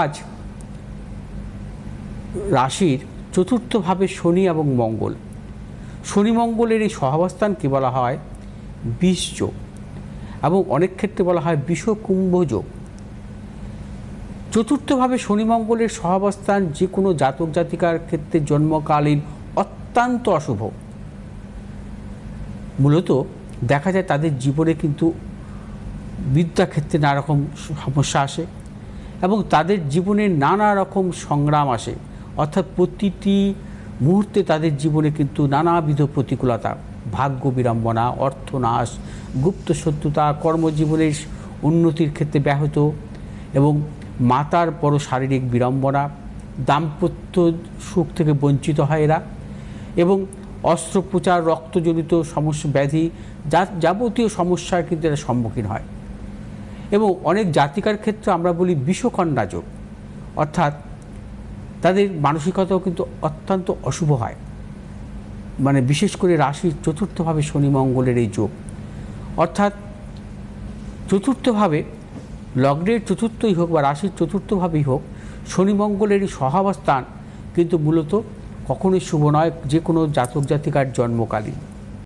আজ রাশির চতুর্থভাবে শনি এবং মঙ্গল, শনি মঙ্গলের এই সহাবস্থানকে বলা হয় বিষযোগ এবং অনেক ক্ষেত্রে বলা হয় বিষকুম্ভ যোগ। চতুর্থভাবে শনি মঙ্গলের সহাবস্থান যে কোনো জাতক জাতিকার ক্ষেত্রে জন্মকালীন অত্যন্ত অশুভ। মূলত দেখা যায় তাদের জীবনে কিন্তু বিদ্যাক্ষেত্রে নানা রকম সমস্যা আসে এবং তাদের জীবনে নানা রকম সংগ্রাম আসে, অর্থাৎ প্রতিটি মুহূর্তে তাদের জীবনে কিন্তু নানাবিধ প্রতিকূলতা, ভাগ্য বিড়ম্বনা, অর্থনাশ, গুপ্ত শত্রুতা, কর্মজীবনের উন্নতির ক্ষেত্রে ব্যাহত এবং মাতার বড় শারীরিক বিড়ম্বনা, দাম্পত্য সুখ থেকে বঞ্চিত হয় এরা এবং অস্ত্রোপচার, রক্তজনিত সমস্যা, ব্যাধি, যাবতীয় সমস্যার কিন্তু এরা সম্মুখীন হয়। এবং অনেক জাতিকার ক্ষেত্রে আমরা বলি বিষকন্যা যোগ, অর্থাৎ তাদের মানসিকতাও কিন্তু অত্যন্ত অশুভ হয়। মানে বিশেষ করে রাশির চতুর্থভাবে শনি মঙ্গলের এই যোগ, অর্থাৎ চতুর্থভাবে লগ্নের চতুর্থই হোক বা রাশির চতুর্থভাবেই হোক, শনি মঙ্গলের এই সহাবস্থান কিন্তু মূলত কখনোই শুভ নয় যে কোনো জাতক জাতিকার জন্মকালীন।